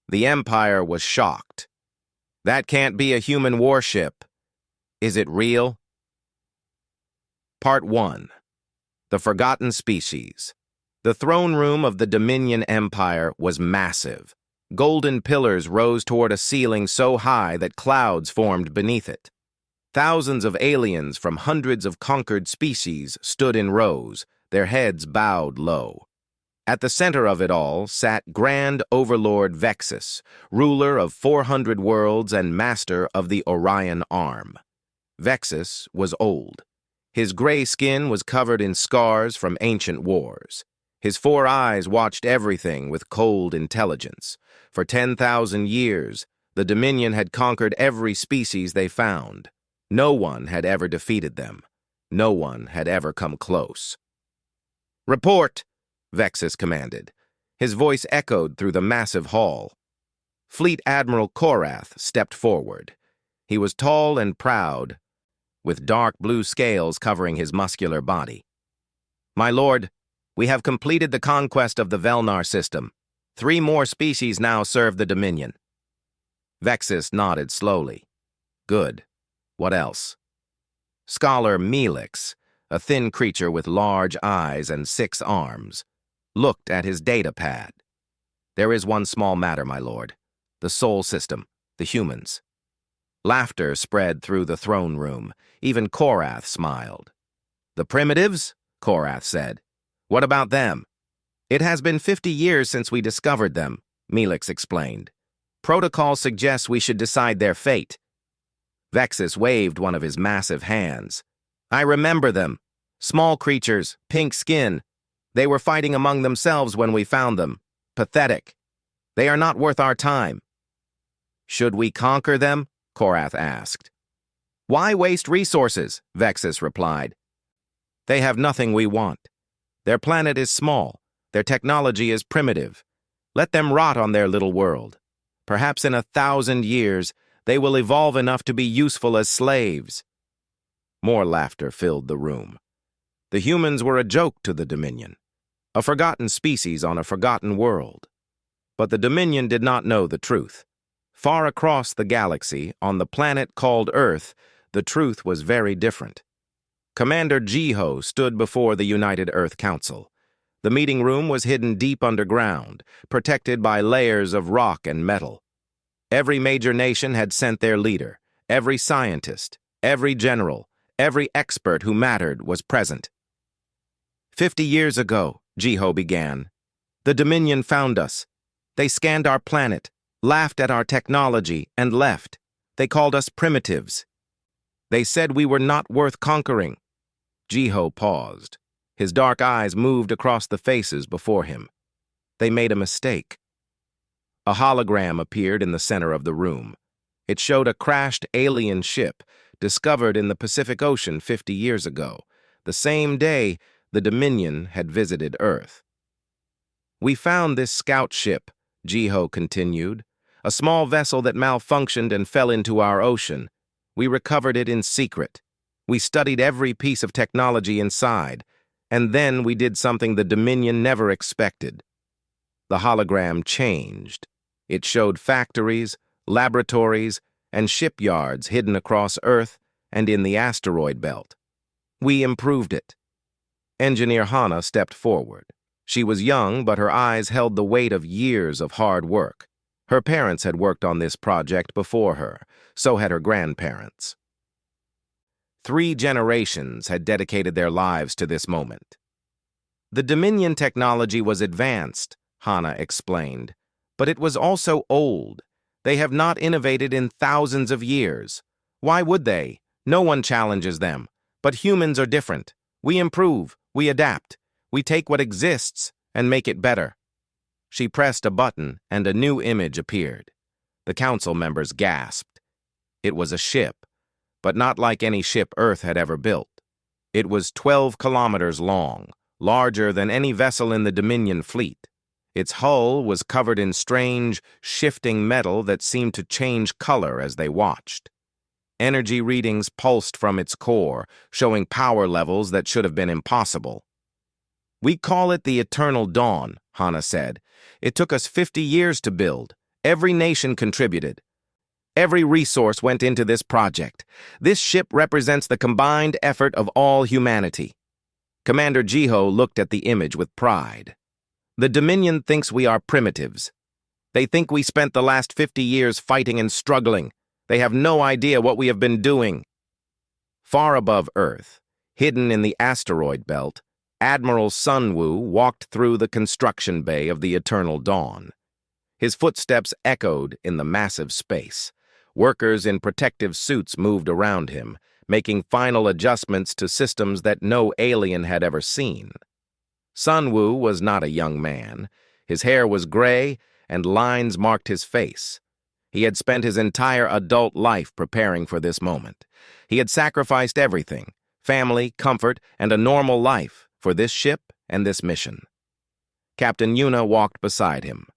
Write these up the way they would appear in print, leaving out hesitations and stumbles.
The Empire was shocked. That can't be a human warship. Is it real? Part 1. The Forgotten Species. The throne room of the Dominion Empire was massive. Golden pillars rose toward a ceiling so high that clouds formed beneath it. Thousands of aliens from hundreds of conquered species stood in rows, their heads bowed low. At the center of it all sat Grand Overlord Vexus, ruler of 400 worlds and master of the Orion Arm. Vexus was old. His gray skin was covered in scars from ancient wars. His 4 eyes watched everything with cold intelligence. For 10,000 years, the Dominion had conquered every species they found. No one had ever defeated them. No one had ever come close. "Report!" Vexus commanded. His voice echoed through the massive hall. Fleet Admiral Korath stepped forward. He was tall and proud, with dark blue scales covering his muscular body. "My lord, we have completed the conquest of the Velnar system. 3 more species now serve the Dominion." Vexus nodded slowly. "Good. What else?" Scholar Melix, a thin creature with large eyes and 6 arms, looked at his data pad. "There is one small matter, my lord. The Sol system, the humans." Laughter spread through the throne room. Even Korath smiled. "The primitives?" Korath said. "What about them?" "It has been 50 years since we discovered them," Melix explained. "Protocol suggests we should decide their fate." Vexus waved one of his massive hands. "I remember them. Small creatures, pink skin. They were fighting among themselves when we found them. Pathetic. They are not worth our time." "Should we conquer them?" Korath asked. "Why waste resources?" Vexus replied. "They have nothing we want. Their planet is small. Their technology is primitive. Let them rot on their little world. Perhaps in 1,000 years, they will evolve enough to be useful as slaves." More laughter filled the room. The humans were a joke to the Dominion, a forgotten species on a forgotten world. But the Dominion did not know the truth. Far across the galaxy, on the planet called Earth, the truth was very different. Commander Jiho stood before the United Earth Council. The meeting room was hidden deep underground, protected by layers of rock and metal. Every major nation had sent their leader. Every scientist, every general, every expert who mattered was present. 50 years ago, Jiho began, the Dominion found us. They scanned our planet, laughed at our technology, and left. They called us primitives. They said we were not worth conquering. Jiho paused. His dark eyes moved across the faces before him. They made a mistake. A hologram appeared in the center of the room. It showed a crashed alien ship discovered in the Pacific Ocean 50 years ago, the same day the Dominion had visited Earth. "We found this scout ship," Jiho continued, "a small vessel that malfunctioned and fell into our ocean. We recovered it in secret. We studied every piece of technology inside, and then we did something the Dominion never expected." The hologram changed. It showed factories, laboratories, and shipyards hidden across Earth and in the asteroid belt. "We improved it." Engineer Hana stepped forward. She was young, but her eyes held the weight of years of hard work. Her parents had worked on this project before her, so had her grandparents. 3 generations had dedicated their lives to this moment. The Dominion technology was advanced, Hana explained, but it was also old. They have not innovated in thousands of years. Why would they? No one challenges them. But humans are different. We improve, we adapt, we take what exists and make it better. She pressed a button and a new image appeared. The council members gasped. It was a ship, but not like any ship Earth had ever built. It was 12 kilometers long, larger than any vessel in the Dominion fleet. Its hull was covered in strange, shifting metal that seemed to change color as they watched. Energy readings pulsed from its core, showing power levels that should have been impossible. "We call it the Eternal Dawn," Hana said. "It took us 50 years to build, Every nation contributed. Every resource went into this project. This ship represents the combined effort of all humanity. Commander Jiho looked at the image with pride. The Dominion thinks we are primitives. They think we spent the last 50 years fighting and struggling. They have no idea what we have been doing. Far above Earth, hidden in the asteroid belt, Admiral Sunwoo walked through the construction bay of the Eternal Dawn. His footsteps echoed in the massive space. Workers in protective suits moved around him, making final adjustments to systems that no alien had ever seen. Sunwoo was not a young man. His hair was gray, and lines marked his face. He had spent his entire adult life preparing for this moment. He had sacrificed everything, family, comfort, and a normal life, for this ship and this mission. Captain Yuna walked beside him.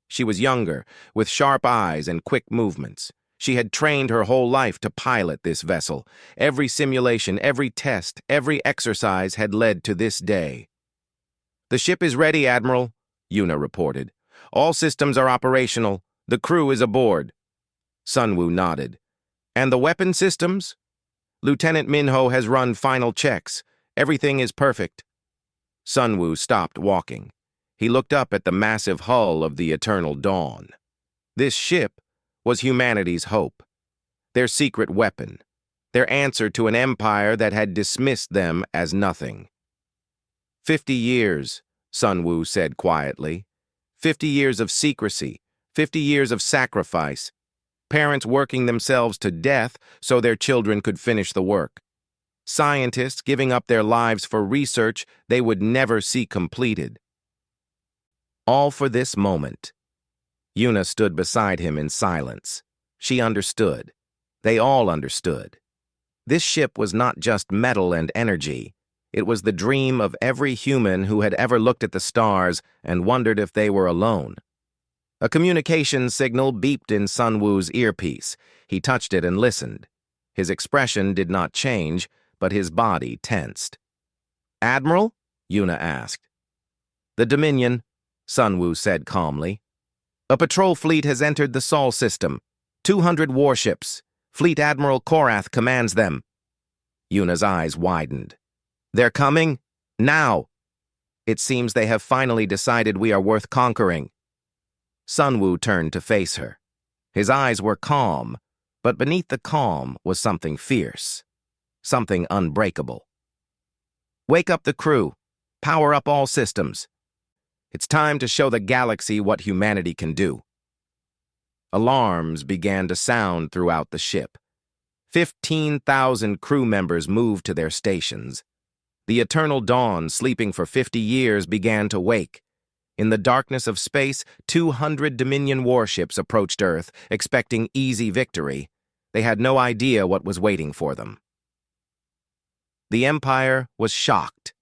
She was younger, with sharp eyes and quick movements. She had trained her whole life to pilot this vessel. Every simulation, every test, every exercise had led to this day. "The ship is ready, Admiral," Yuna reported. "All systems are operational. The crew is aboard." Sunwoo nodded. "And the weapon systems?" "Lieutenant Minho has run final checks. Everything is perfect." Sunwoo stopped walking. He looked up at the massive hull of the Eternal Dawn. This ship was humanity's hope, their secret weapon, their answer to an empire that had dismissed them as nothing. 50 years, Sunwoo said quietly. 50 years of secrecy, 50 years of sacrifice, parents working themselves to death so their children could finish the work. Scientists giving up their lives for research they would never see completed. All for this moment. Yuna stood beside him in silence. She understood. They all understood. This ship was not just metal and energy. It was the dream of every human who had ever looked at the stars and wondered if they were alone. A communication signal beeped in Sunwoo's earpiece. He touched it and listened. His expression did not change, but his body tensed. "Admiral?" Yuna asked. "The Dominion," Sunwoo said calmly. "A patrol fleet has entered the Sol system. 200 warships. Fleet Admiral Korath commands them." Yuna's eyes widened. "They're coming? Now!" "It seems they have finally decided we are worth conquering." Sunwoo turned to face her. His eyes were calm, but beneath the calm was something fierce, something unbreakable. "Wake up the crew. Power up all systems. It's time to show the galaxy what humanity can do." Alarms began to sound throughout the ship. 15,000 crew members moved to their stations. The Eternal Dawn, sleeping for 50 years, began to wake. In the darkness of space, 200 Dominion warships approached Earth, expecting easy victory. They had no idea what was waiting for them. The Empire was shocked.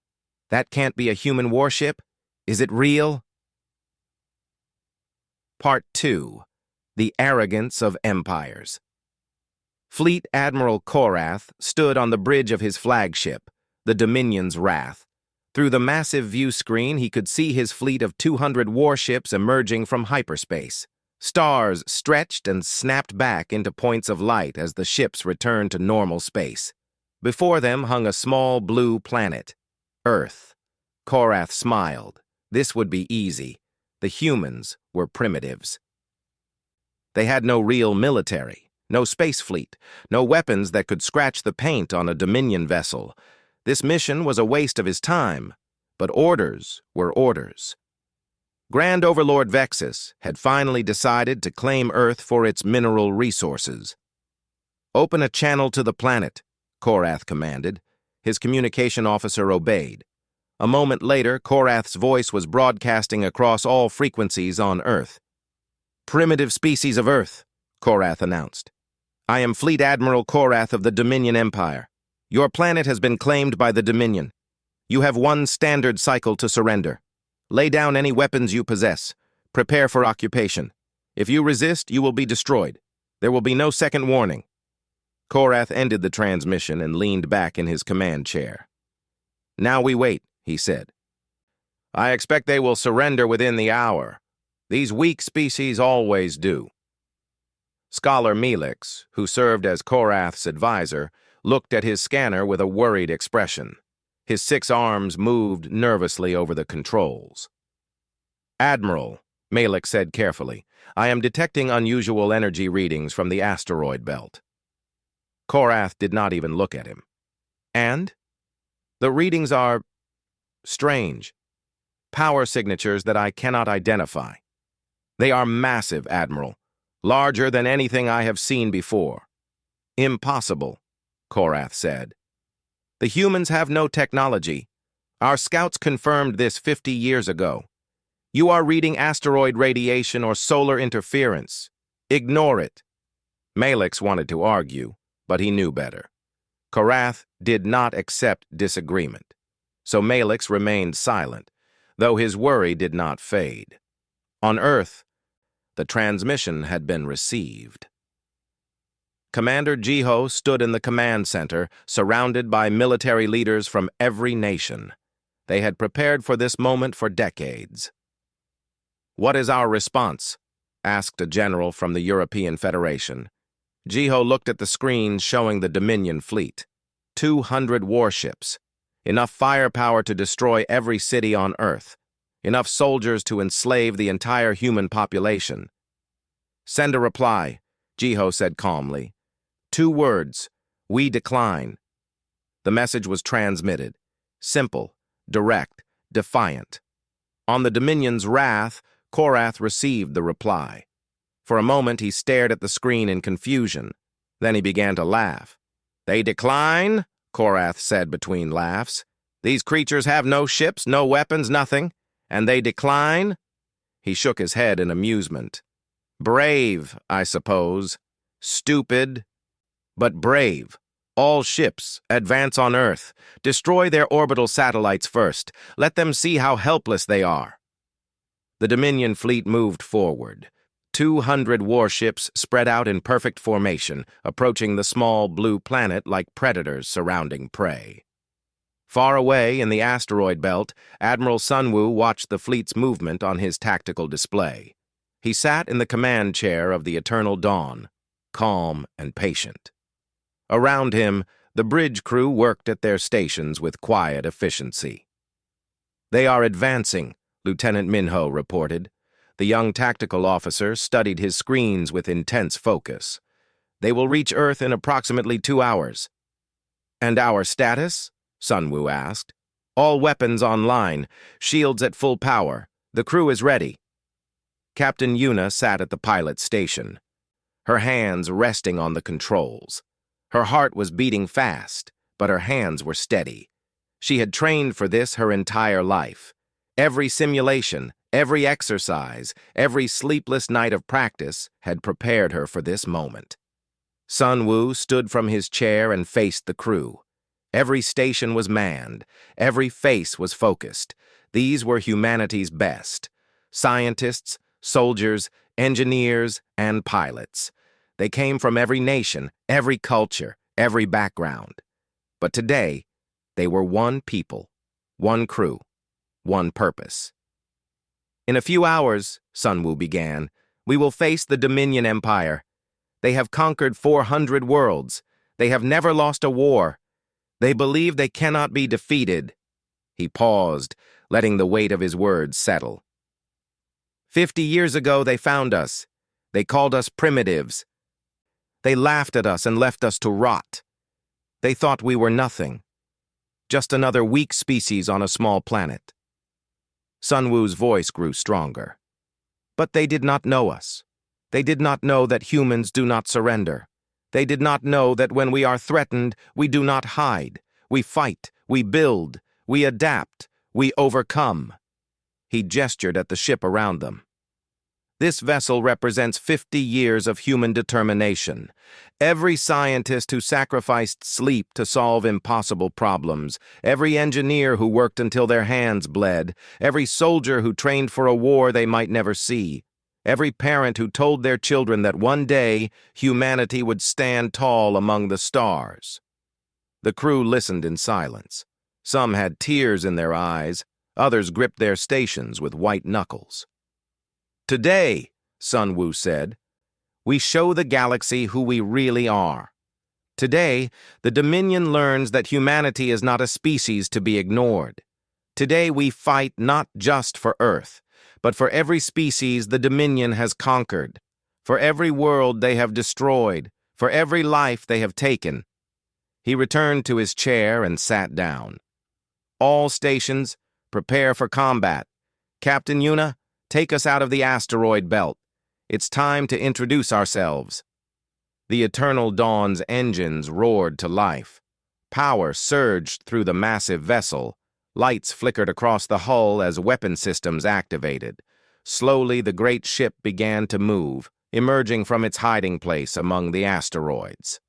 "That can't be a human warship. Is it real?" Part 2. The Arrogance of Empires. Fleet Admiral Korath stood on the bridge of his flagship, the Dominion's Wrath. Through the massive view screen, he could see his fleet of 200 warships emerging from hyperspace. Stars stretched and snapped back into points of light as the ships returned to normal space. Before them hung a small blue planet, Earth. Korath smiled. This would be easy. The humans were primitives. They had no real military, no space fleet, no weapons that could scratch the paint on a Dominion vessel. This mission was a waste of his time, but orders were orders. Grand Overlord Vexus had finally decided to claim Earth for its mineral resources. "Open a channel to the planet," Korath commanded. His communication officer obeyed. A moment later, Korath's voice was broadcasting across all frequencies on Earth. "Primitive species of Earth," Korath announced. "I am Fleet Admiral Korath of the Dominion Empire. Your planet has been claimed by the Dominion. You have one standard cycle to surrender. Lay down any weapons you possess. Prepare for occupation. If you resist, you will be destroyed. There will be no second warning." Korath ended the transmission and leaned back in his command chair. "Now we wait," he said. "I expect they will surrender within the hour." These weak species always do. Scholar Melix, who served as Korath's advisor, looked at his scanner with a worried expression. His 6 arms moved nervously over the controls. "Admiral," Melix said carefully, "I am detecting unusual energy readings from the asteroid belt." Korath did not even look at him. "And? The readings are strange. Power signatures that I cannot identify. They are massive, Admiral. Larger than anything I have seen before." "Impossible," Korath said. "The humans have no technology. Our scouts confirmed this 50 years ago. You are reading asteroid radiation or solar interference. Ignore it." Melix wanted to argue, but he knew better. Korath did not accept disagreement, so Melix remained silent, though his worry did not fade. On Earth, the transmission had been received. Commander Jiho stood in the command center, surrounded by military leaders from every nation. They had prepared for this moment for decades. "What is our response?" asked a general from the European Federation. Jiho looked at the screens showing the Dominion fleet. 200 warships. Enough firepower to destroy every city on Earth. Enough soldiers to enslave the entire human population. "Send a reply," Jiho said calmly. 2 words: "We decline." The message was transmitted. Simple, direct, defiant. On the Dominion's wrath, Korath received the reply. For a moment he stared at the screen in confusion. Then he began to laugh. "They decline?" Korath said between laughs. "These creatures have no ships, no weapons, nothing. And they decline?" He shook his head in amusement. "Brave, I suppose. Stupid, but brave. All ships, advance on Earth. Destroy their orbital satellites first. Let them see how helpless they are." The Dominion fleet moved forward. 200 warships spread out in perfect formation, approaching the small blue planet like predators surrounding prey. Far away in the asteroid belt, Admiral Sunwoo watched the fleet's movement on his tactical display. He sat in the command chair of the Eternal Dawn, calm and patient. Around him, the bridge crew worked at their stations with quiet efficiency. "They are advancing," Lieutenant Minho reported. The young tactical officer studied his screens with intense focus. "They will reach Earth in approximately 2 hours." "And our status?" Sunwoo asked. "All weapons online, shields at full power. The crew is ready." Captain Yuna sat at the pilot station, her hands resting on the controls. Her heart was beating fast, but her hands were steady. She had trained for this her entire life. Every simulation, every exercise, every sleepless night of practice had prepared her for this moment. Sunwoo stood from his chair and faced the crew. Every station was manned. Every face was focused. These were humanity's best. Scientists, soldiers, engineers, and pilots. They came from every nation, every culture, every background. But today, they were one people, one crew, one purpose. "In a few hours," Sunwoo began, "we will face the Dominion Empire. They have conquered 400 worlds. They have never lost a war. They believe they cannot be defeated." He paused, letting the weight of his words settle. 50 years ago, they found us. They called us primitives. They laughed at us and left us to rot. They thought we were nothing. Just another weak species on a small planet. Sunwoo's voice grew stronger. But they did not know us. They did not know that humans do not surrender. They did not know that when we are threatened, we do not hide. We fight, we build, we adapt, we overcome. He gestured at the ship around them. This vessel represents 50 years of human determination. Every scientist who sacrificed sleep to solve impossible problems, every engineer who worked until their hands bled, every soldier who trained for a war they might never see, every parent who told their children that one day humanity would stand tall among the stars. The crew listened in silence. Some had tears in their eyes, others gripped their stations with white knuckles. Today, Sun Wu said, we show the galaxy who we really are. Today, the Dominion learns that humanity is not a species to be ignored. Today we fight not just for Earth, but for every species the Dominion has conquered, for every world they have destroyed, for every life they have taken. He returned to his chair and sat down. All stations, prepare for combat. Captain Yuna, take us out of the asteroid belt. It's time to introduce ourselves. The Eternal Dawn's engines roared to life. Power surged through the massive vessel. Lights flickered across the hull as weapon systems activated. Slowly, the great ship began to move, emerging from its hiding place among the asteroids.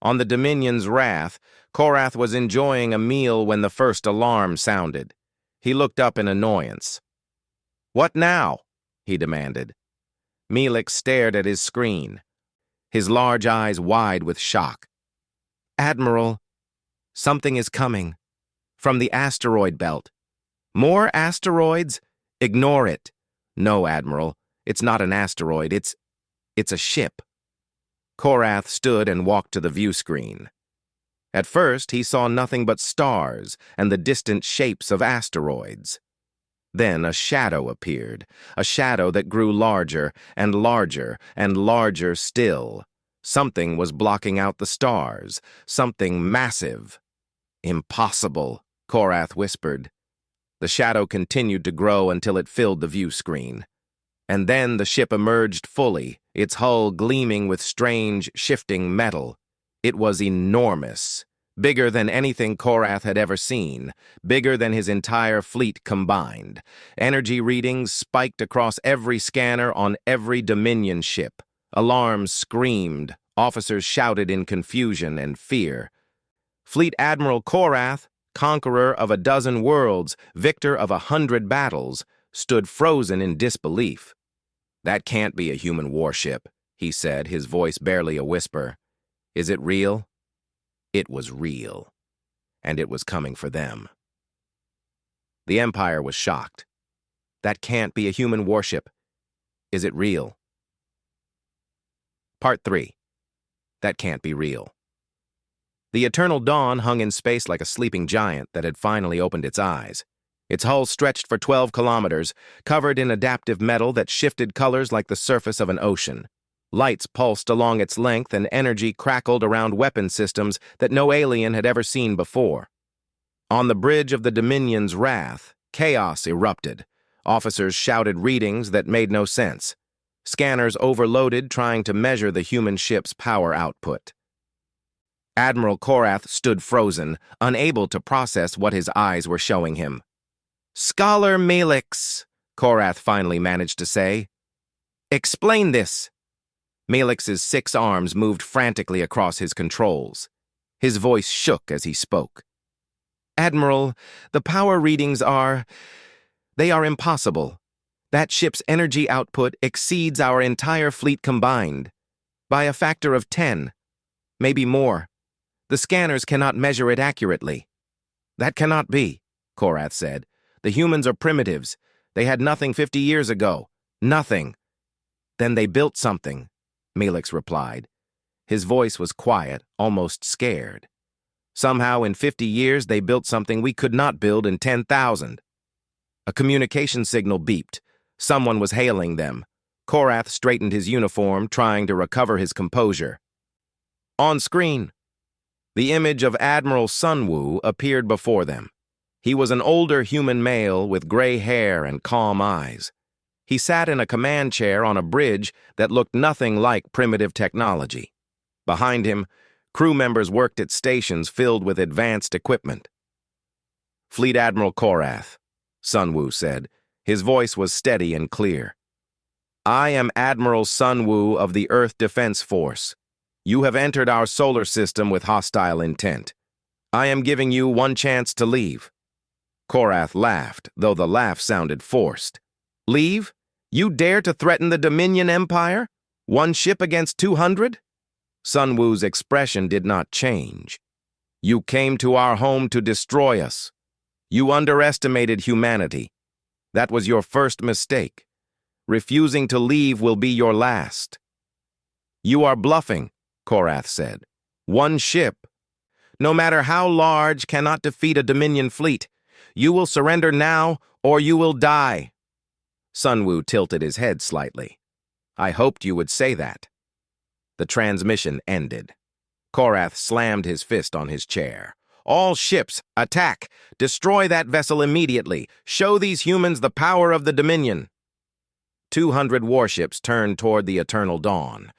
On the Dominion's Wrath, Korath was enjoying a meal when the first alarm sounded. He looked up in annoyance. "What now?" he demanded. Melix stared at his screen, his large eyes wide with shock. "Admiral, something is coming. From the asteroid belt." "More asteroids? Ignore it." "No, Admiral, it's not an asteroid, it's a ship." Korath stood and walked to the view screen. At first, he saw nothing but stars and the distant shapes of asteroids. Then a shadow appeared, a shadow that grew larger and larger and larger still. Something was blocking out the stars, something massive. "Impossible," Korath whispered. The shadow continued to grow until it filled the view screen. And then the ship emerged fully, its hull gleaming with strange, shifting metal. It was enormous, bigger than anything Korath had ever seen, bigger than his entire fleet combined. Energy readings spiked across every scanner on every Dominion ship. Alarms screamed, officers shouted in confusion and fear. Fleet Admiral Korath, conqueror of 12 worlds, victor of 100 battles, stood frozen in disbelief. "That can't be a human warship," he said, his voice barely a whisper. "Is it real?" It was real, and it was coming for them. The Empire was shocked. "That can't be a human warship. Is it real?" Part 3. That can't be real. The Eternal Dawn hung in space like a sleeping giant that had finally opened its eyes. Its hull stretched for 12 kilometers, covered in adaptive metal that shifted colors like the surface of an ocean. Lights pulsed along its length and energy crackled around weapon systems that no alien had ever seen before. On the bridge of the Dominion's Wrath, chaos erupted. Officers shouted readings that made no sense. Scanners overloaded trying to measure the human ship's power output. Admiral Korath stood frozen, unable to process what his eyes were showing him. "Scholar Melix," Korath finally managed to say. "Explain this." Melix's 6 arms moved frantically across his controls. His voice shook as he spoke. "Admiral, the power readings they are impossible. That ship's energy output exceeds our entire fleet combined. By a factor of 10, maybe more. The scanners cannot measure it accurately." "That cannot be," Korath said. "The humans are primitives. They had nothing 50 years ago. Nothing." "Then they built something," Melix replied. His voice was quiet, almost scared. "Somehow in 50 years they built something we could not build in 10,000. A communication signal beeped. Someone was hailing them. Korath straightened his uniform, trying to recover his composure. On screen, the image of Admiral Sun Wu appeared before them. He was an older human male with gray hair and calm eyes. He sat in a command chair on a bridge that looked nothing like primitive technology. Behind him, crew members worked at stations filled with advanced equipment. "Fleet Admiral Korath," Sun Wu said. His voice was steady and clear. "I am Admiral Sun Wu of the Earth Defense Force. You have entered our solar system with hostile intent. I am giving you one chance to leave." Korath laughed, though the laugh sounded forced. "Leave? You dare to threaten the Dominion Empire? One ship against 200? Sun Wu's expression did not change. "You came to our home to destroy us. You underestimated humanity. That was your first mistake. Refusing to leave will be your last." "You are bluffing," Korath said. "One ship, no matter how large, cannot defeat a Dominion fleet. You will surrender now, or you will die." Sunwoo tilted his head slightly. "I hoped you would say that." The transmission ended. Korath slammed his fist on his chair. "All ships, attack! Destroy that vessel immediately! Show these humans the power of the Dominion!" 200 warships turned toward the Eternal Dawn.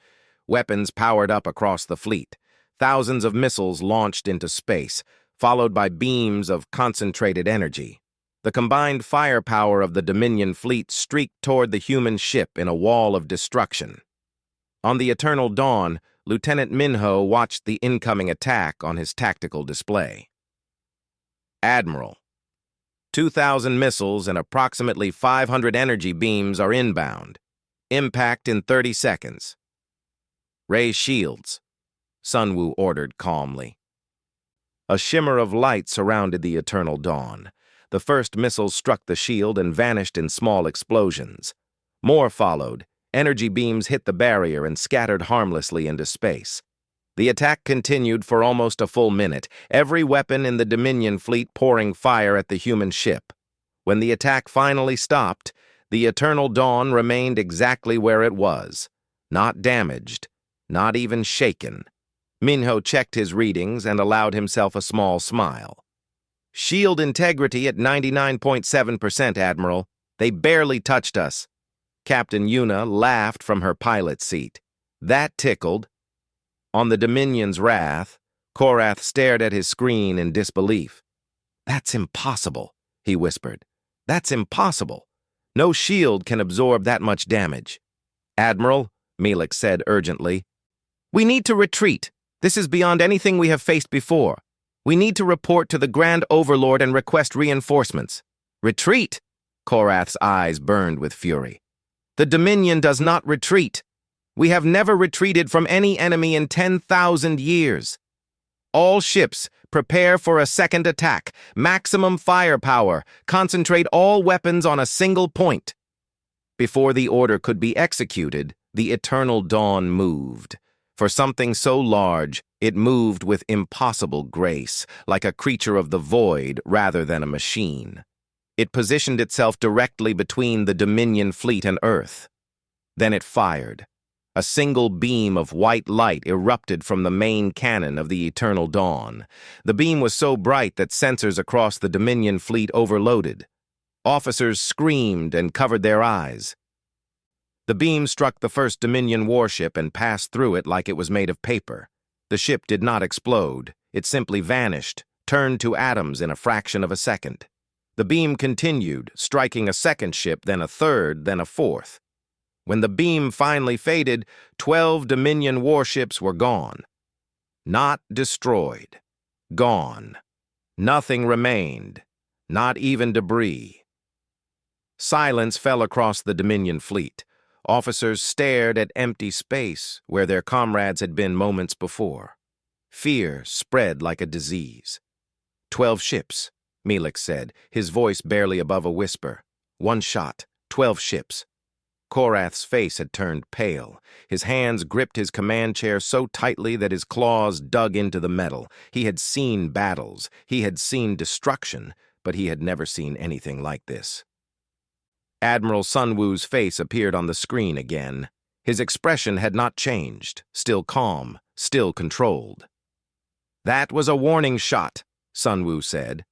Weapons powered up across the fleet. Thousands of missiles launched into space, followed by beams of concentrated energy. The combined firepower of the Dominion fleet streaked toward the human ship in a wall of destruction. On the Eternal Dawn, Lieutenant Minho watched the incoming attack on his tactical display. "Admiral, 2,000 missiles and approximately 500 energy beams are inbound. Impact in 30 seconds. Raise shields," Sunwoo ordered calmly. A shimmer of light surrounded the Eternal Dawn. The first missiles struck the shield and vanished in small explosions. More followed. Energy beams hit the barrier and scattered harmlessly into space. The attack continued for almost a full minute, every weapon in the Dominion fleet pouring fire at the human ship. When the attack finally stopped, the Eternal Dawn remained exactly where it was, not damaged, not even shaken. Minho checked his readings and allowed himself a small smile. "Shield integrity at 99.7%, Admiral. They barely touched us." Captain Yuna laughed from her pilot seat. That tickled. On the Dominion's wrath, Korath stared at his screen in disbelief. "That's impossible," he whispered. "That's impossible. No shield can absorb that much damage." "Admiral," Melik said urgently, "we need to retreat. This is beyond anything we have faced before. We need to report to the Grand Overlord and request reinforcements." "Retreat?" Korath's eyes burned with fury. "The Dominion does not retreat. We have never retreated from any enemy in 10,000 years. All ships, prepare for a second attack. Maximum firepower. Concentrate all weapons on a single point." Before the order could be executed, the Eternal Dawn moved. For something so large, it moved with impossible grace, like a creature of the void rather than a machine. It positioned itself directly between the Dominion fleet and Earth. Then it fired. A single beam of white light erupted from the main cannon of the Eternal Dawn. The beam was so bright that sensors across the Dominion fleet overloaded. Officers screamed and covered their eyes. The beam struck the first Dominion warship and passed through it like it was made of paper. The ship did not explode. It simply vanished, turned to atoms in a fraction of a second. The beam continued, striking a second ship, then a third, then a fourth. When the beam finally faded, 12 Dominion warships were gone. Not destroyed. Gone. Nothing remained. Not even debris. Silence fell across the Dominion fleet. Officers stared at empty space where their comrades had been moments before. Fear spread like a disease. 12 ships, Melik said, his voice barely above a whisper. 1 shot, 12 ships. Korath's face had turned pale. His hands gripped his command chair so tightly that his claws dug into the metal. He had seen battles. He had seen destruction, but he had never seen anything like this. Admiral Sunwoo's face appeared on the screen again. His expression had not changed, still calm, still controlled. "That was a warning shot," Sunwoo said.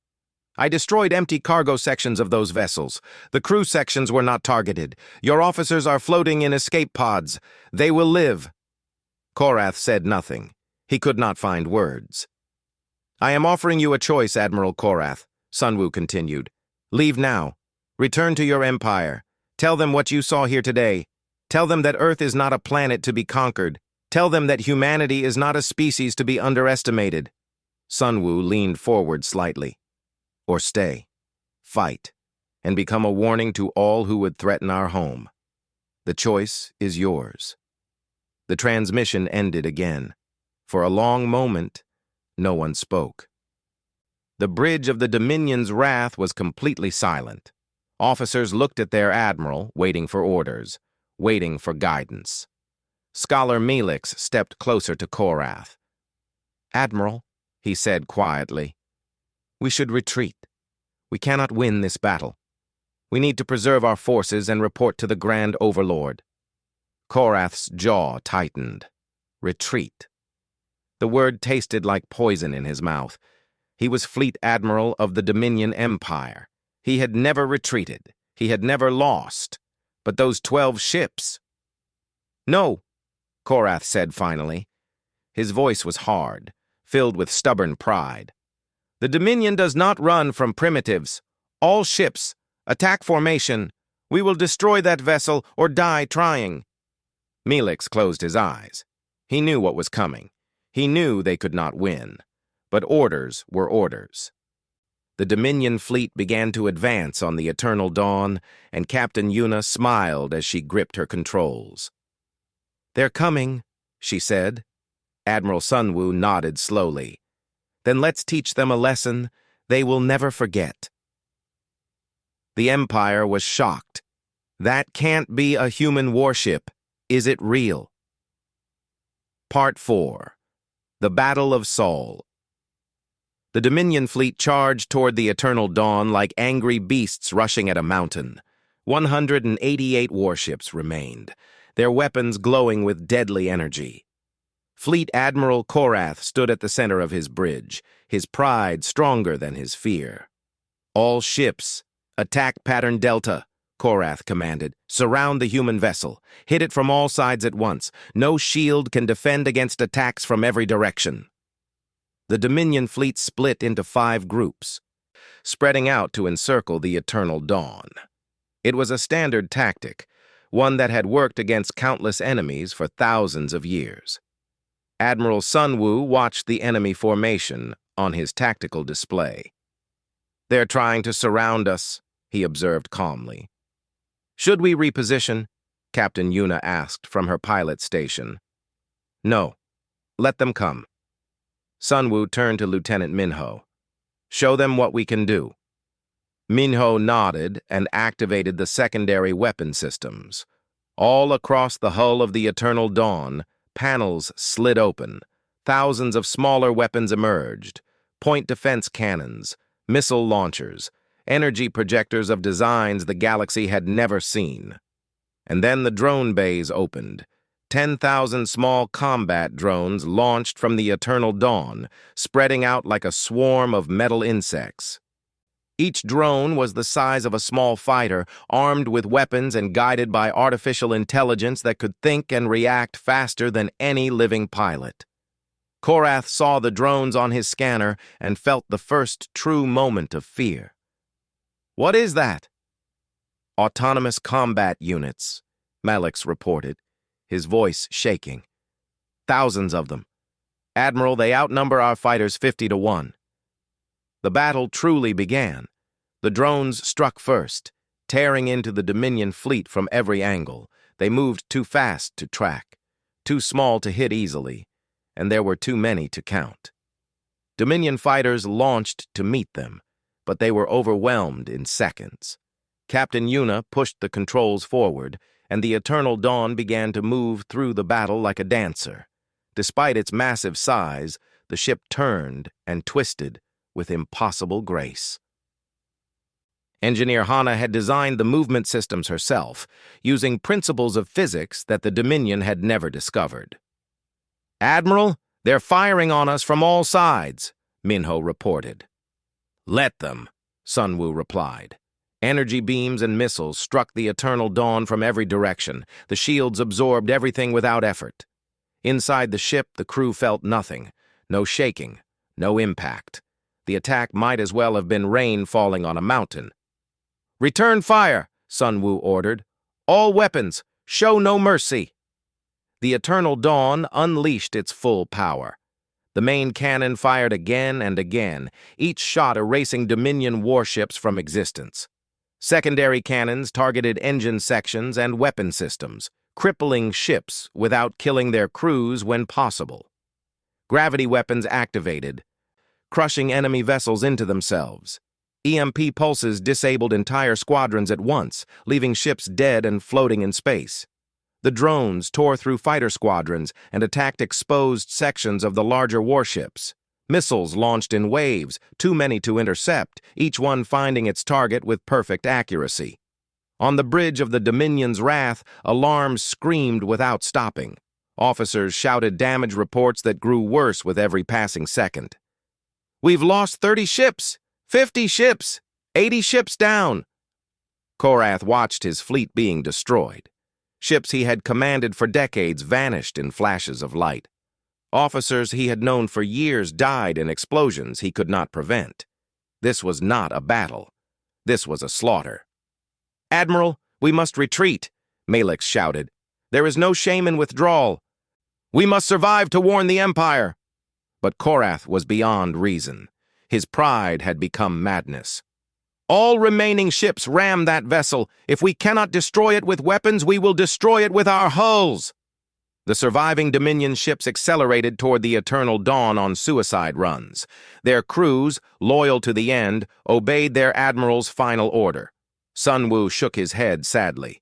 "I destroyed empty cargo sections of those vessels. The crew sections were not targeted. Your officers are floating in escape pods. They will live." Korath said nothing. He could not find words. "I am offering you a choice, Admiral Korath," Sunwoo continued. "Leave now. Return to your empire. Tell them what you saw here today. Tell them that Earth is not a planet to be conquered. Tell them that humanity is not a species to be underestimated." Sunwoo leaned forward slightly. "Or stay, fight, and become a warning to all who would threaten our home. The choice is yours." The transmission ended again. For a long moment, no one spoke. The bridge of the Dominion's wrath was completely silent. Officers looked at their admiral, waiting for orders, waiting for guidance. Scholar Melix stepped closer to Korath. "Admiral," he said quietly, "we should retreat. We cannot win this battle. We need to preserve our forces and report to the Grand Overlord." Korath's jaw tightened. Retreat. The word tasted like poison in his mouth. He was Fleet Admiral of the Dominion Empire. He had never retreated. He had never lost. But those 12 ships... "No," Korath said finally. His voice was hard, filled with stubborn pride. "The Dominion does not run from primitives. All ships, attack formation. We will destroy that vessel or die trying." Melix closed his eyes. He knew what was coming. He knew they could not win. But orders were orders. The Dominion fleet began to advance on the Eternal Dawn, and Captain Yuna smiled as she gripped her controls. "They're coming," she said. Admiral Sunwoo nodded slowly. "Then let's teach them a lesson they will never forget." The Empire was shocked. That can't be a human warship. Is it real? Part 4. The Battle of Sol. The Dominion fleet charged toward the Eternal Dawn like angry beasts rushing at a mountain. 188 warships remained, their weapons glowing with deadly energy. Fleet Admiral Korath stood at the center of his bridge, his pride stronger than his fear. "All ships, attack pattern Delta," Korath commanded. "Surround the human vessel. Hit it from all sides at once. No shield can defend against attacks from every direction." The Dominion fleet split into 5 groups, spreading out to encircle the Eternal Dawn. It was a standard tactic, one that had worked against countless enemies for thousands of years. Admiral Sunwoo watched the enemy formation on his tactical display. "They're trying to surround us," he observed calmly. "Should we reposition?" Captain Yuna asked from her pilot station. "No. Let them come." Sunwoo turned to Lieutenant Minho. "Show them what we can do." Minho nodded and activated the secondary weapon systems. All across the hull of the Eternal Dawn, panels slid open. Thousands of smaller weapons emerged. Point defense cannons, missile launchers, energy projectors of designs the galaxy had never seen. And then the drone bays opened. 10,000 small combat drones launched from the Eternal Dawn, spreading out like a swarm of metal insects. Each drone was the size of a small fighter, armed with weapons and guided by artificial intelligence that could think and react faster than any living pilot. Korath saw the drones on his scanner and felt the first true moment of fear. "What is that?" "Autonomous combat units," Melix reported, his voice shaking. "Thousands of them. Admiral, they outnumber our fighters 50 to 1. The battle truly began. The drones struck first, tearing into the Dominion fleet from every angle. They moved too fast to track, too small to hit easily, and there were too many to count. Dominion fighters launched to meet them, but they were overwhelmed in seconds. Captain Yuna pushed the controls forward, and the Eternal Dawn began to move through the battle like a dancer. Despite its massive size, the ship turned and twisted with impossible grace. Engineer Hana had designed the movement systems herself, using principles of physics that the Dominion had never discovered. "Admiral, they're firing on us from all sides," Minho reported. "Let them," Sunwoo replied. Energy beams and missiles struck the Eternal Dawn from every direction. The shields absorbed everything without effort. Inside the ship, the crew felt nothing. No shaking, no impact. The attack might as well have been rain falling on a mountain. "Return fire," Sunwoo ordered. "All weapons, show no mercy." The Eternal Dawn unleashed its full power. The main cannon fired again and again, each shot erasing Dominion warships from existence. Secondary cannons targeted engine sections and weapon systems, crippling ships without killing their crews when possible. Gravity weapons activated, crushing enemy vessels into themselves. EMP pulses disabled entire squadrons at once, leaving ships dead and floating in space. The drones tore through fighter squadrons and attacked exposed sections of the larger warships. Missiles launched in waves, too many to intercept, each one finding its target with perfect accuracy. On the bridge of the Dominion's Wrath, alarms screamed without stopping. Officers shouted damage reports that grew worse with every passing second. "We've lost 30 ships, 50 ships, 80 ships down." Korath watched his fleet being destroyed. Ships he had commanded for decades vanished in flashes of light. Officers he had known for years died in explosions he could not prevent. This was not a battle. This was a slaughter. "Admiral, we must retreat," Malix shouted. "There is no shame in withdrawal. We must survive to warn the Empire." But Korath was beyond reason. His pride had become madness. "All remaining ships ram that vessel. If we cannot destroy it with weapons, we will destroy it with our hulls." The surviving Dominion ships accelerated toward the eternal dawn on suicide runs. Their crews, loyal to the end, obeyed their admiral's final order. Sunwoo shook his head sadly.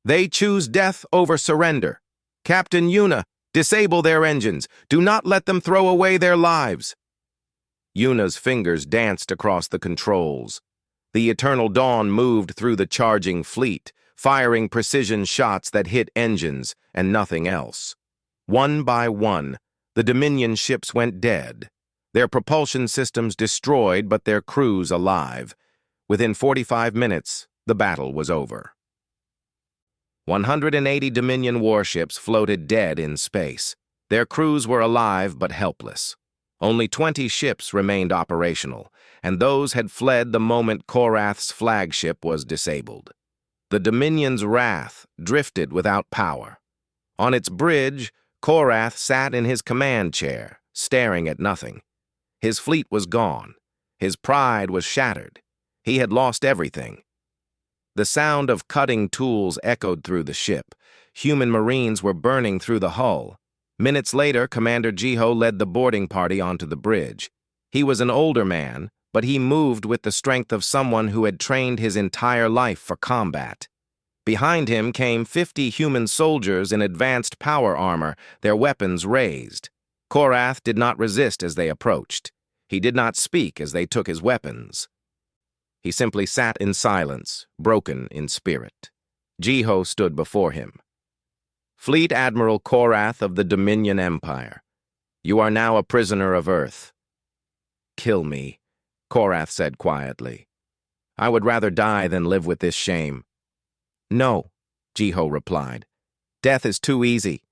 "They choose death over surrender. Captain Yuna, disable their engines. Do not let them throw away their lives." Yuna's fingers danced across the controls. The eternal dawn moved through the charging fleet, firing precision shots that hit engines and nothing else. One by one, the Dominion ships went dead, their propulsion systems destroyed but their crews alive. Within 45 minutes, the battle was over. 180 Dominion warships floated dead in space. Their crews were alive but helpless. Only 20 ships remained operational, and those had fled the moment Korath's flagship was disabled. The Dominion's Wrath drifted without power. On its bridge, Korath sat in his command chair, staring at nothing. His fleet was gone. His pride was shattered. He had lost everything. The sound of cutting tools echoed through the ship. Human Marines were burning through the hull. Minutes later, Commander Jiho led the boarding party onto the bridge. He was an older man, but he moved with the strength of someone who had trained his entire life for combat. Behind him came 50 human soldiers in advanced power armor, their weapons raised. Korath did not resist as they approached. He did not speak as they took his weapons. He simply sat in silence, broken in spirit. Jiho stood before him. "Fleet Admiral Korath of the Dominion Empire, you are now a prisoner of Earth." "Kill me," Korath said quietly. "I would rather die than live with this shame." "No," Jiho replied. "Death is too easy.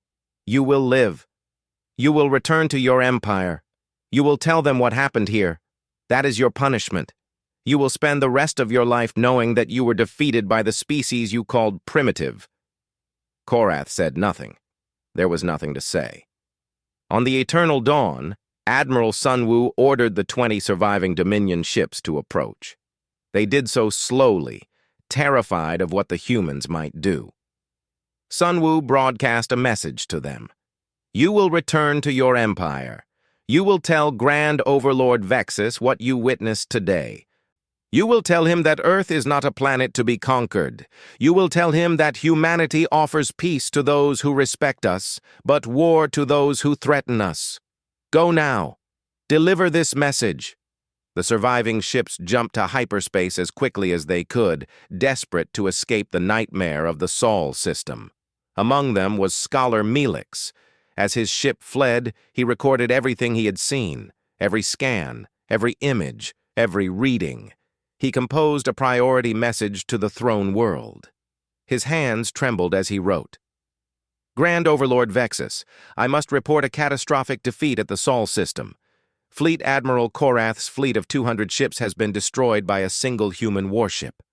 You will live. You will return to your empire. You will tell them what happened here. That is your punishment. You will spend the rest of your life knowing that you were defeated by the species you called primitive." Korath said nothing. There was nothing to say. On the eternal dawn, Admiral Sunwoo ordered the 20 surviving Dominion ships to approach. They did so slowly, terrified of what the humans might do. Sunwoo broadcast a message to them. "You will return to your empire. You will tell Grand Overlord Vexus what you witnessed today. You will tell him that Earth is not a planet to be conquered. You will tell him that humanity offers peace to those who respect us, but war to those who threaten us. Go now. Deliver this message." The surviving ships jumped to hyperspace as quickly as they could, desperate to escape the nightmare of the Sol system. Among them was Scholar Melix. As his ship fled, he recorded everything he had seen, every scan, every image, every reading. He composed a priority message to the throne world. His hands trembled as he wrote. "Grand Overlord Vexus, I must report a catastrophic defeat at the Sol system. Fleet Admiral Korath's fleet of 200 ships has been destroyed by a single human warship.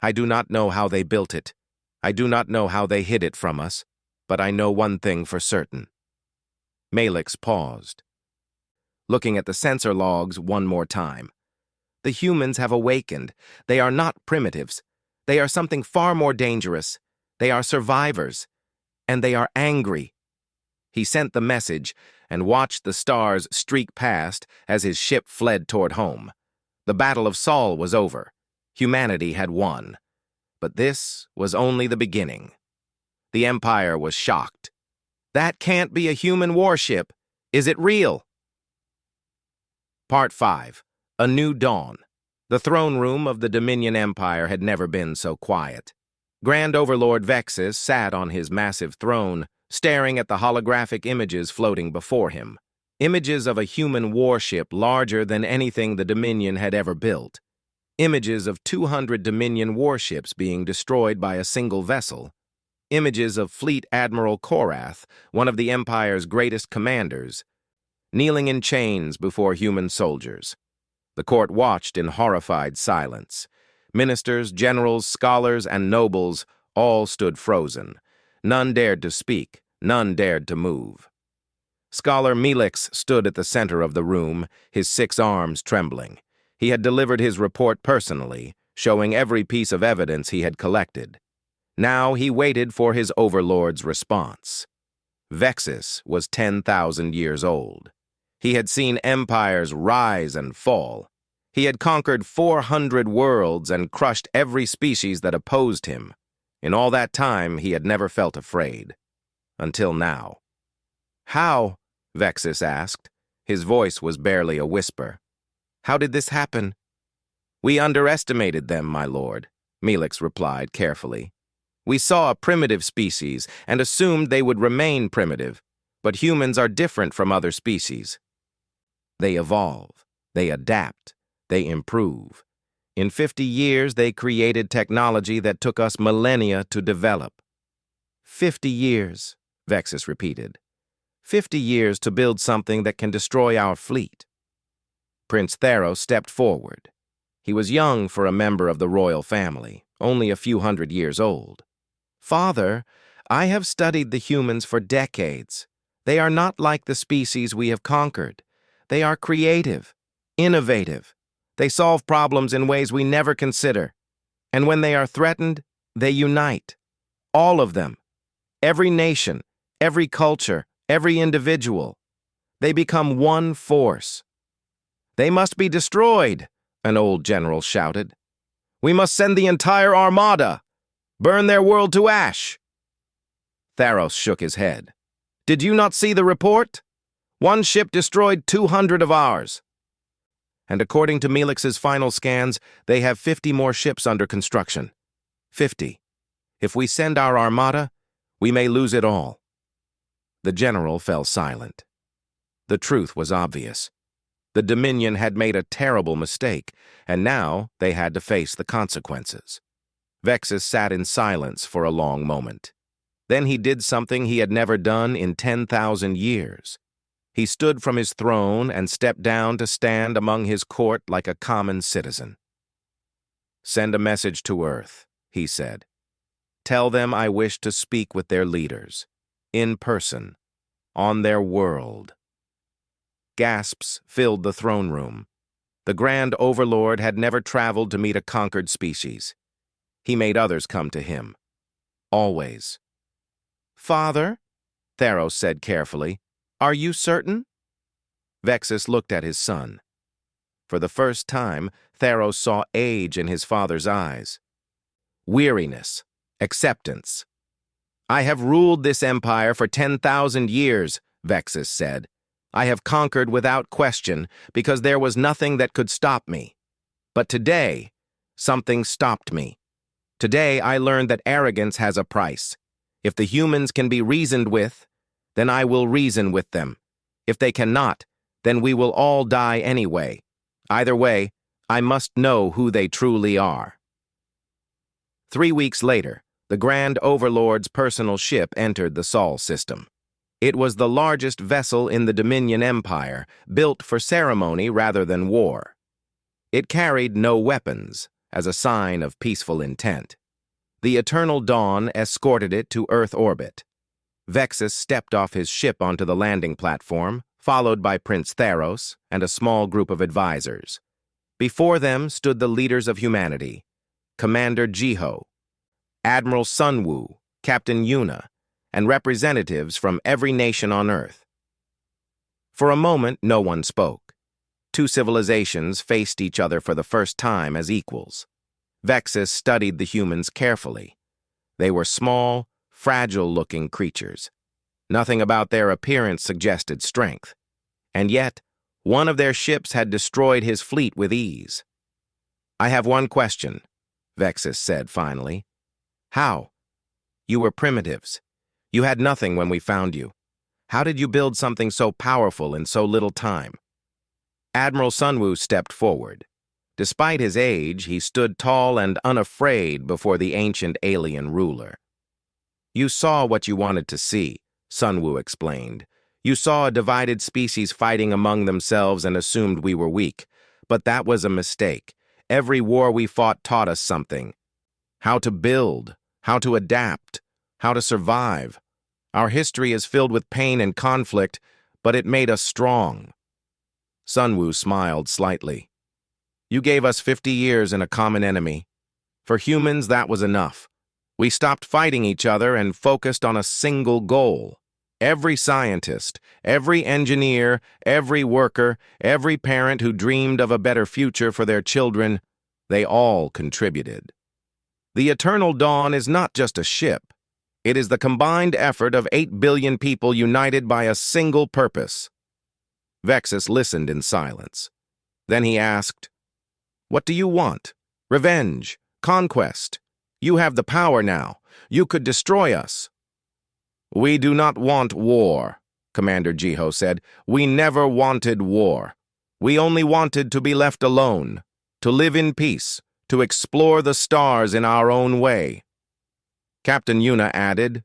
I do not know how they built it. I do not know how they hid it from us, but I know one thing for certain." Malix paused, looking at the sensor logs one more time. The humans have awakened. They are not primitives. They are something far more dangerous. They are survivors. And they are angry. He sent the message and watched the stars streak past as his ship fled toward home. The Battle of Sol was over. Humanity had won. But this was only the beginning. The Empire was shocked. That can't be a human warship. Is it real? Part 5. A New Dawn. The throne room of the Dominion Empire had never been so quiet. Grand Overlord Vexus sat on his massive throne, staring at the holographic images floating before him. Images of a human warship larger than anything the Dominion had ever built. Images of 200 Dominion warships being destroyed by a single vessel. Images of Fleet Admiral Korath, one of the Empire's greatest commanders, kneeling in chains before human soldiers. The court watched in horrified silence. Ministers, generals, scholars, and nobles all stood frozen. None dared to speak, none dared to move. Scholar Melix stood at the center of the room, his 6 arms trembling. He had delivered his report personally, showing every piece of evidence he had collected. Now he waited for his overlord's response. Vexus was 10,000 years old. He had seen empires rise and fall. He had conquered 400 worlds and crushed every species that opposed him. In all that time, he had never felt afraid. Until now. "How?" Vexus asked. His voice was barely a whisper. "How did this happen?" "We underestimated them, my lord," Melix replied carefully. "We saw a primitive species and assumed they would remain primitive, but humans are different from other species. They evolve, they adapt, they improve. In 50 years, they created technology that took us millennia to develop." 50 years, Vexus repeated. 50 years to build something that can destroy our fleet. Prince Theros stepped forward. He was young for a member of the royal family, only a few hundred years old. "Father, I have studied the humans for decades. They are not like the species we have conquered. They are creative, innovative. They solve problems in ways we never consider. And when they are threatened, they unite. All of them. Every nation, every culture, every individual. They become one force." "They must be destroyed," an old general shouted. "We must send the entire armada. Burn their world to ash." Theros shook his head. "Did you not see the report? One ship destroyed 200 of ours. And according to Melix's final scans, they have 50 more ships under construction. 50. If we send our armada, we may lose it all." The general fell silent. The truth was obvious. The Dominion had made a terrible mistake, and now they had to face the consequences. Vexus sat in silence for a long moment. Then he did something he had never done in 10,000 years. He stood from his throne and stepped down to stand among his court like a common citizen. "Send a message to Earth," he said. "Tell them I wish to speak with their leaders, in person, on their world." Gasps filled the throne room. The Grand Overlord had never traveled to meet a conquered species. He made others come to him. Always. "Father," Theros said carefully, "are you certain?" Vexus looked at his son. For the first time, Theros saw age in his father's eyes. Weariness, acceptance. "I have ruled this empire for 10,000 years, Vexus said. "I have conquered without question because there was nothing that could stop me. But today, something stopped me. Today I learned that arrogance has a price. If the humans can be reasoned with, then I will reason with them. If they cannot, then we will all die anyway. Either way, I must know who they truly are." 3 weeks later, the Grand Overlord's personal ship entered the Sol system. It was the largest vessel in the Dominion Empire, built for ceremony rather than war. It carried no weapons, as a sign of peaceful intent. The Eternal Dawn escorted it to Earth orbit. Vexus stepped off his ship onto the landing platform, followed by Prince Theros and a small group of advisors. Before them stood the leaders of humanity, Commander Jiho, Admiral Sunwoo, Captain Yuna, and representatives from every nation on Earth. For a moment, no one spoke. Two civilizations faced each other for the first time as equals. Vexus studied the humans carefully. They were small, fragile-looking creatures. Nothing about their appearance suggested strength. And yet, one of their ships had destroyed his fleet with ease. "I have one question," Vexus said finally. "How? You were primitives. You had nothing when we found you. How did you build something so powerful in so little time?" Admiral Sunwoo stepped forward. Despite his age, he stood tall and unafraid before the ancient alien ruler. "You saw what you wanted to see," Sunwoo explained. "You saw a divided species fighting among themselves and assumed we were weak. But that was a mistake. Every war we fought taught us something. How to build, how to adapt, how to survive. Our history is filled with pain and conflict, but it made us strong." Sunwoo smiled slightly. "You gave us 50 years and a common enemy. For humans, that was enough. We stopped fighting each other and focused on a single goal. Every scientist, every engineer, every worker, every parent who dreamed of a better future for their children, they all contributed. The Eternal Dawn is not just a ship. It is the combined effort of 8 billion people united by a single purpose." Vexus listened in silence. Then he asked, "What do you want? Revenge? Conquest? You have the power now. You could destroy us." "We do not want war," Commander Jiho said. "We never wanted war. We only wanted to be left alone, to live in peace, to explore the stars in our own way." Captain Yuna added,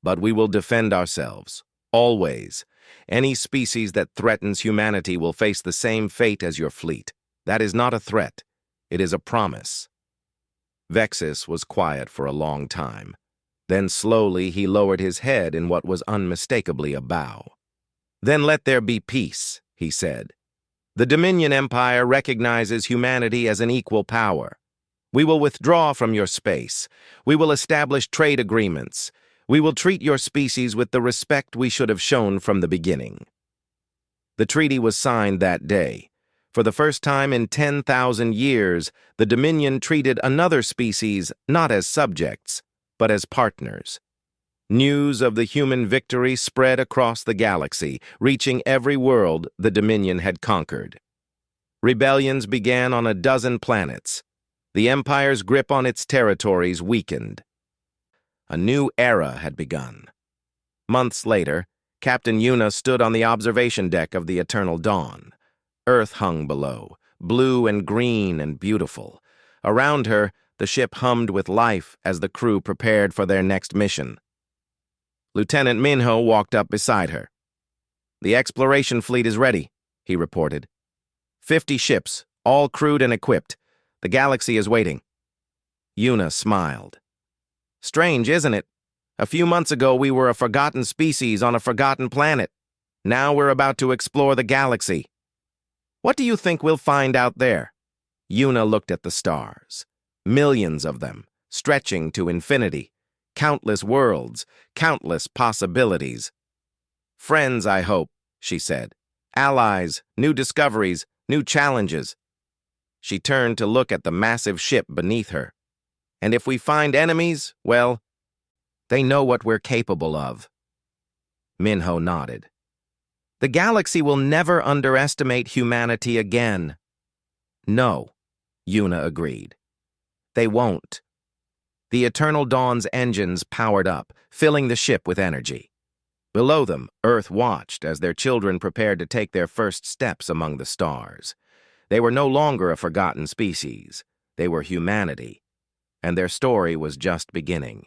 "But we will defend ourselves, always. Any species that threatens humanity will face the same fate as your fleet. That is not a threat. It is a promise." Vexus was quiet for a long time. Then slowly he lowered his head in what was unmistakably a bow. "Then let there be peace," he said. "The Dominion Empire recognizes humanity as an equal power. We will withdraw from your space. We will establish trade agreements. We will treat your species with the respect we should have shown from the beginning." The treaty was signed that day. For the first time in 10,000 years, the Dominion treated another species not as subjects, but as partners. News of the human victory spread across the galaxy, reaching every world the Dominion had conquered. Rebellions began on a dozen planets. The Empire's grip on its territories weakened. A new era had begun. Months later, Captain Yuna stood on the observation deck of the Eternal Dawn. Earth hung below, blue and green and beautiful. Around her, the ship hummed with life as the crew prepared for their next mission. Lieutenant Minho walked up beside her. "The exploration fleet is ready," he reported. 50 ships, all crewed and equipped. The galaxy is waiting." Yuna smiled. "Strange, isn't it? A few months ago we were a forgotten species on a forgotten planet. Now we're about to explore the galaxy. What do you think we'll find out there?" Yuna looked at the stars. Millions of them, stretching to infinity. Countless worlds, countless possibilities. "Friends, I hope," she said. "Allies, new discoveries, new challenges." She turned to look at the massive ship beneath her. "And if we find enemies, well, they know what we're capable of." Minho nodded. "The galaxy will never underestimate humanity again." "No," Yuna agreed. "They won't." The Eternal Dawn's engines powered up, filling the ship with energy. Below them, Earth watched as their children prepared to take their first steps among the stars. They were no longer a forgotten species. They were humanity, and their story was just beginning.